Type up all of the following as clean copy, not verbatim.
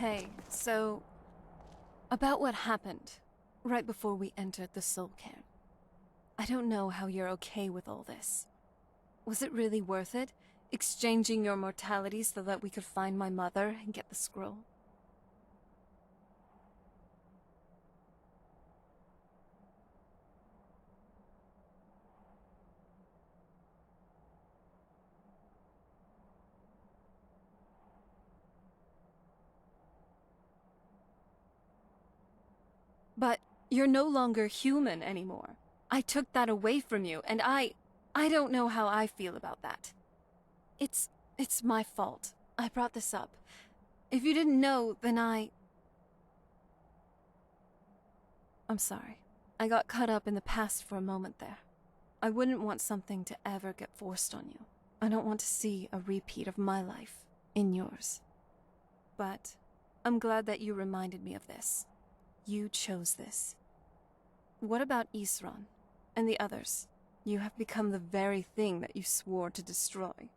Hey, so, about what happened right before we entered the soul cairn. I don't know how you're okay with all this. Was it really worth it, exchanging your mortality so that we could find my mother and get the scroll? But you're no longer human anymore. I took that away from you, and I don't know how I feel about that. It's my fault. I brought this up. If you didn't know, then I'm sorry. I got caught up in the past for a moment there. I wouldn't want something to ever get forced on you. I don't want to see a repeat of my life in yours. But I'm glad that you reminded me of this. You chose this. What about Isran and the others? You have become the very thing that you swore to destroy.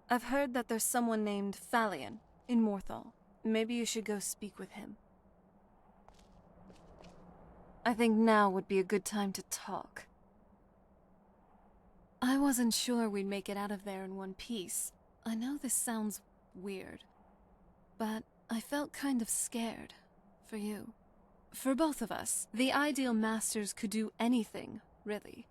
I've heard that there's someone named Phalion in Morthal. Maybe you should go speak with him. I think now would be a good time to talk. I wasn't sure we'd make it out of there in one piece. I know this sounds weird, but I felt kind of scared for you. For both of us, the Ideal Masters could do anything, really.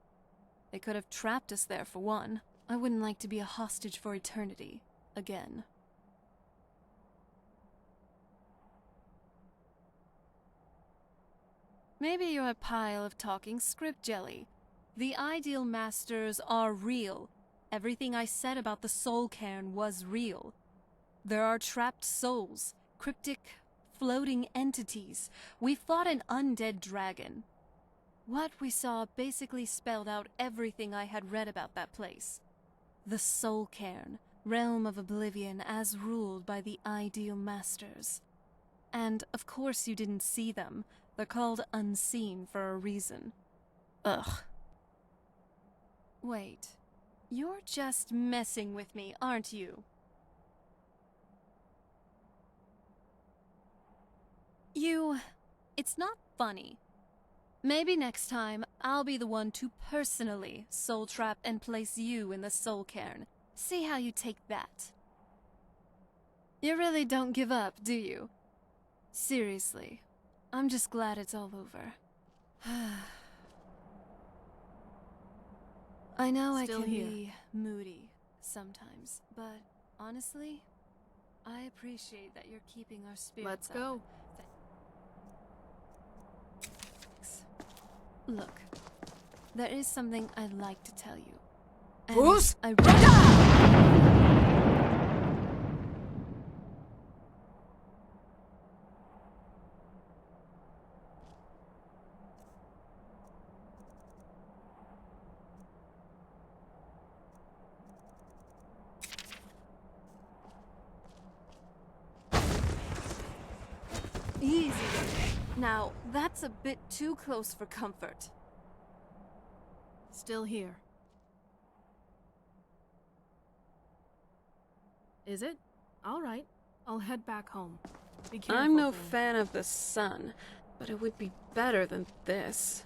They could have trapped us there for one. I wouldn't like to be a hostage for eternity, again. Maybe you're a pile of talking script jelly. The Ideal Masters are real. Everything I said about the soul cairn was real. There are trapped souls, cryptic, floating entities. We fought an undead dragon. What we saw basically spelled out everything I had read about that place. The soul cairn, realm of oblivion as ruled by the Ideal Masters. And of course you didn't see them. They're called unseen for a reason. Ugh. Wait, you're just messing with me, aren't you? It's not funny. Maybe next time, I'll be the one to personally soul trap and place you in the soul cairn. See how you take that. You really don't give up, do you? Seriously, I'm just glad it's all over. I know I can be moody sometimes, but honestly, I appreciate that you're keeping our spirits Let's up. go. Thanks. Look, there is something I'd like to tell you. And Who's? Easy. Now, that's a bit too close for comfort. Still here. Is it? All right. I'll head back home. Be careful. I'm no fan of the sun, but it would be better than this.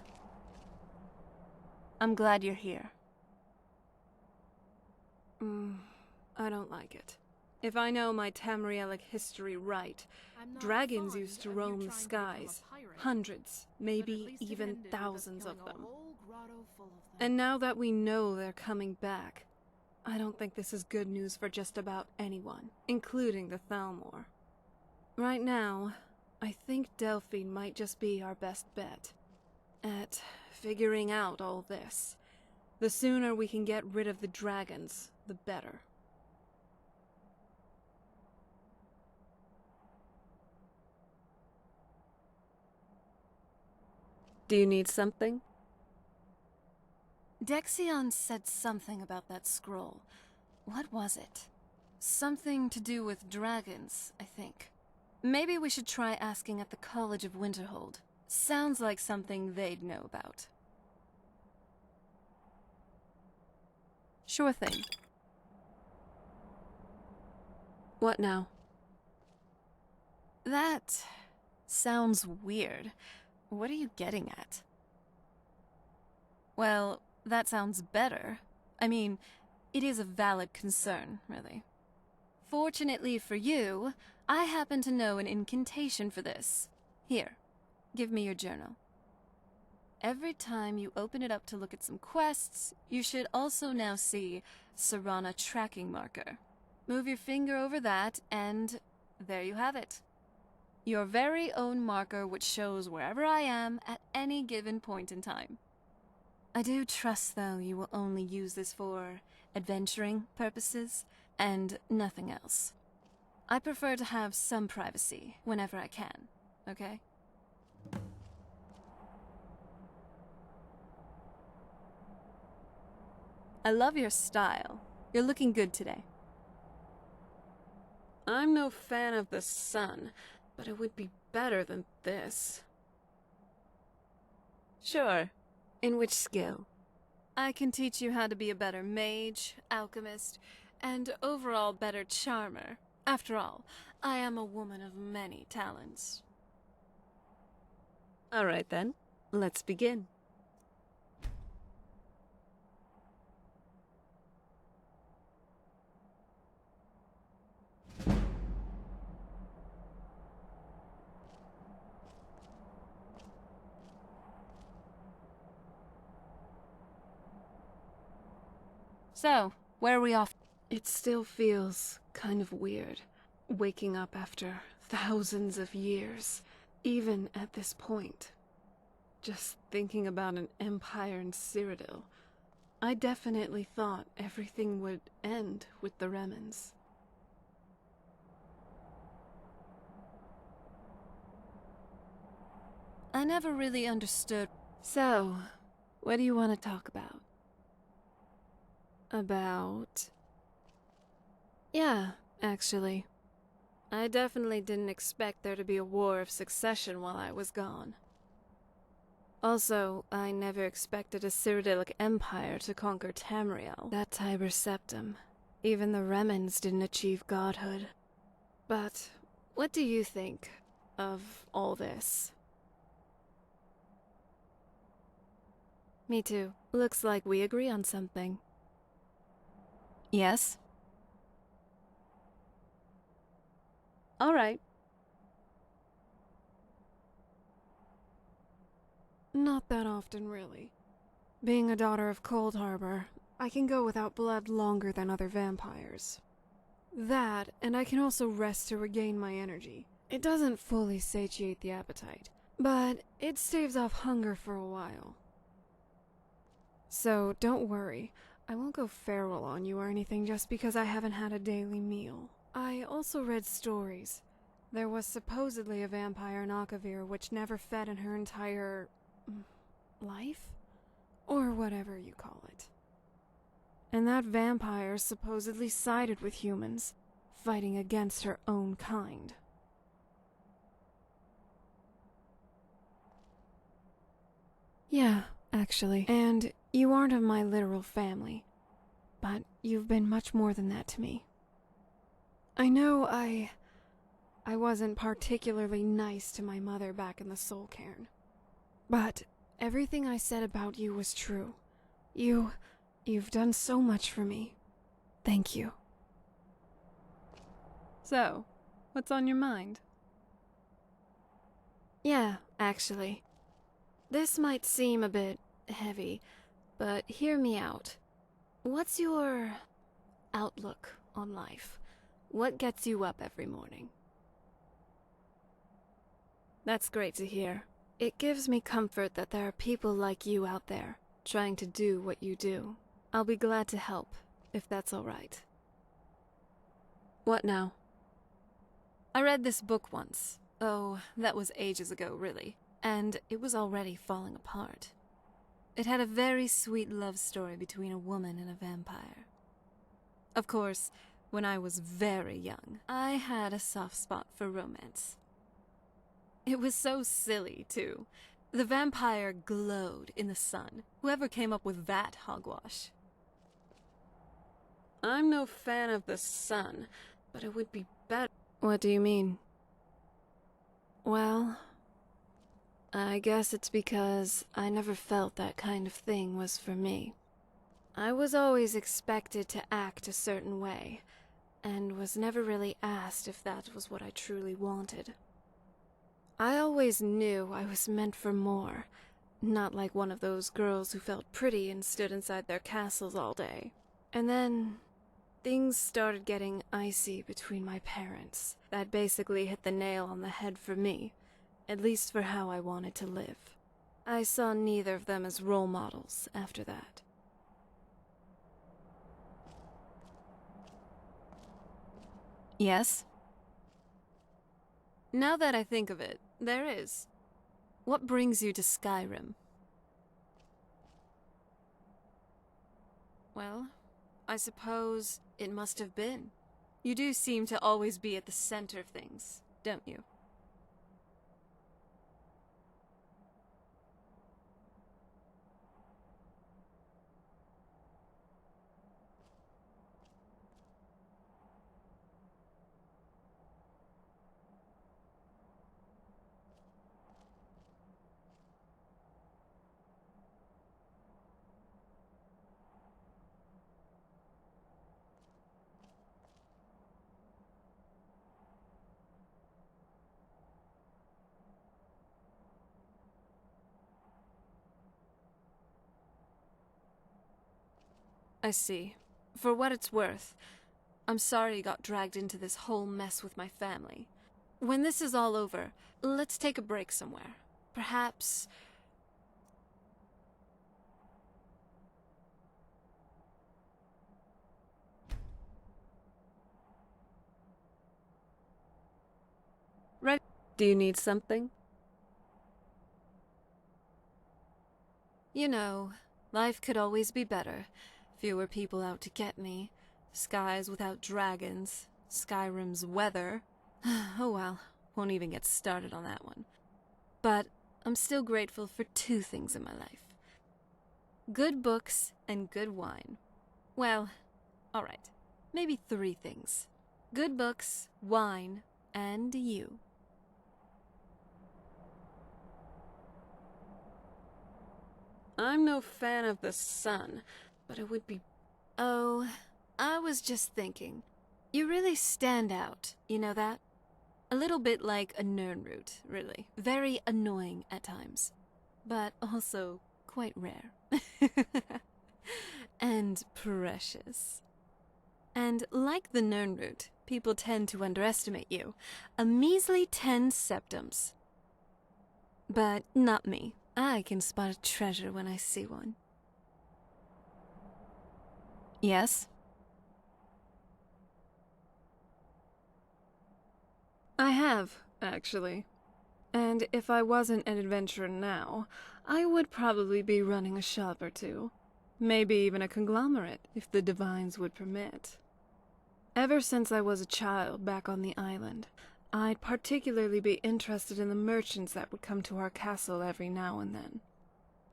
I'm glad you're here. I don't like it. If I know my Tamrielic history right, dragons used to roam the skies. Hundreds, maybe even thousands of them. And now that we know they're coming back, I don't think this is good news for just about anyone, including the Thalmor. Right now, I think Delphine might just be our best bet at figuring out all this. The sooner we can get rid of the dragons, the better. Do you need something? Dexion said something about that scroll. What was it? Something to do with dragons, I think. Maybe we should try asking at the College of Winterhold. Sounds like something they'd know about. Sure thing. What now? That sounds weird. What are you getting at? Well, that sounds better. I mean, it is a valid concern, really. Fortunately for you, I happen to know an incantation for this. Here, give me your journal. Every time you open it up to look at some quests, you should also now see Serana tracking marker. Move your finger over that, and there you have it. Your very own marker which shows wherever I am at any given point in time. I do trust, though, you will only use this for adventuring purposes and nothing else. I prefer to have some privacy whenever I can, okay? I love your style. You're looking good today. I'm no fan of the sun, but it would be better than this. Sure. In which skill? I can teach you how to be a better mage, alchemist, and overall better charmer. After all, I am a woman of many talents. All right then, let's begin. So, where are we off? It still feels kind of weird, waking up after thousands of years, even at this point. Just thinking about an empire in Cyrodiil, I definitely thought everything would end with the Remans. I never really understood. So, what do you want to talk about? Yeah, actually. I definitely didn't expect there to be a war of succession while I was gone. Also, I never expected a Cyrodiilic empire to conquer Tamriel, that Tiber Septim. Even the Remans didn't achieve godhood. But what do you think of all this? Me too. Looks like we agree on something. Yes? All right. Not that often, really. Being a daughter of Cold Harbor, I can go without blood longer than other vampires. That, and I can also rest to regain my energy. It doesn't fully satiate the appetite, but it staves off hunger for a while. So don't worry, I won't go feral on you or anything just because I haven't had a daily meal. I also read stories. There was supposedly a vampire in Akavir which never fed in her entire life? Or whatever you call it. And that vampire supposedly sided with humans, fighting against her own kind. Yeah, actually. And you aren't of my literal family, but you've been much more than that to me. I know I wasn't particularly nice to my mother back in the Soul Cairn, but everything I said about you was true. You've done so much for me. Thank you. So, what's on your mind? Yeah, actually. This might seem a bit heavy, but hear me out. What's your outlook on life? What gets you up every morning? That's great to hear. It gives me comfort that there are people like you out there, trying to do what you do. I'll be glad to help, if that's all right. What now? I read this book once. Oh, that was ages ago, really. And it was already falling apart. It had a very sweet love story between a woman and a vampire. Of course, when I was very young, I had a soft spot for romance. It was so silly, too. The vampire glowed in the sun. Whoever came up with that hogwash. I'm no fan of the sun, but it would be better. What do you mean? Well, I guess it's because I never felt that kind of thing was for me. I was always expected to act a certain way, and was never really asked if that was what I truly wanted. I always knew I was meant for more, not like one of those girls who felt pretty and stood inside their castles all day. And then things started getting icy between my parents. That basically hit the nail on the head for me, at least for how I wanted to live. I saw neither of them as role models after that. Yes? Now that I think of it, there is. What brings you to Skyrim? Well, I suppose it must have been. You do seem to always be at the center of things, don't you? I see. For what it's worth, I'm sorry you got dragged into this whole mess with my family. When this is all over, let's take a break somewhere. Perhaps... Ready? Do you need something? You know, life could always be better. Fewer people out to get me. Skies without dragons. Skyrim's weather. Oh well, won't even get started on that one. But I'm still grateful for two things in my life. Good books and good wine. Well, alright. Maybe three things. Good books, wine, and you. I'm no fan of the sun, but it would be... Oh, I was just thinking. You really stand out, you know that? A little bit like a Nernroot, really. Very annoying at times, but also quite rare. And precious. And like the Nernroot, people tend to underestimate you. A measly 10 septums. But not me. I can spot a treasure when I see one. Yes? I have, actually. And if I wasn't an adventurer now, I would probably be running a shop or two. Maybe even a conglomerate, if the divines would permit. Ever since I was a child back on the island, I'd particularly be interested in the merchants that would come to our castle every now and then.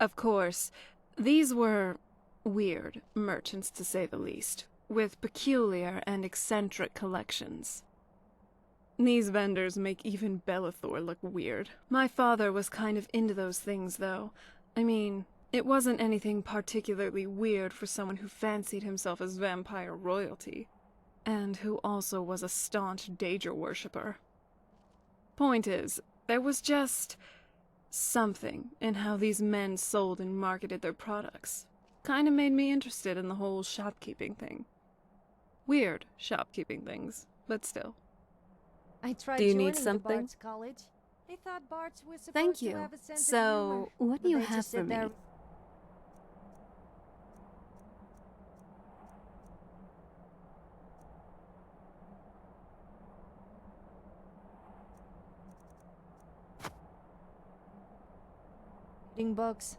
Of course, these were weird merchants, to say the least, with peculiar and eccentric collections. These vendors make even Bellathor look weird. My father was kind of into those things, though. I mean, it wasn't anything particularly weird for someone who fancied himself as vampire royalty, and who also was a staunch Daedra worshipper. Point is, there was just something in how these men sold and marketed their products. Kinda made me interested in the whole shopkeeping thing. Weird shopkeeping things, but still. I tried Do you joining need the something? Bard's College. I thought Bards were supposed Thank to you. have a sense of So, humor, what do but you they have just for sit me? there reading books.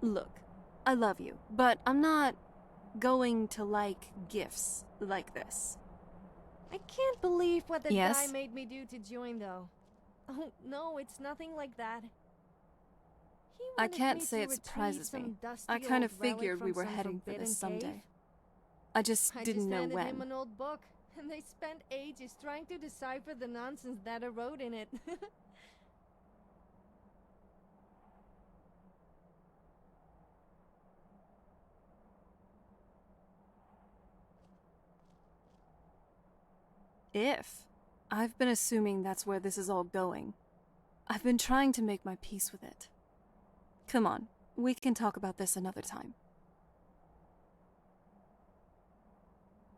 Look, I love you, but I'm not going to like gifts like this. I can't believe what the Yes? guy made me do to join, though. Oh, no, it's nothing like that. He I wanted can't me say to it retrieve surprises some me. dusty I kind of old relic figured we from were some heading for forbidden this cave. someday. I just I didn't just know handed him when. an old book, and they spent ages trying to decipher the nonsense that I wrote in it. If. I've been assuming that's where this is all going. I've been trying to make my peace with it. Come on, we can talk about this another time.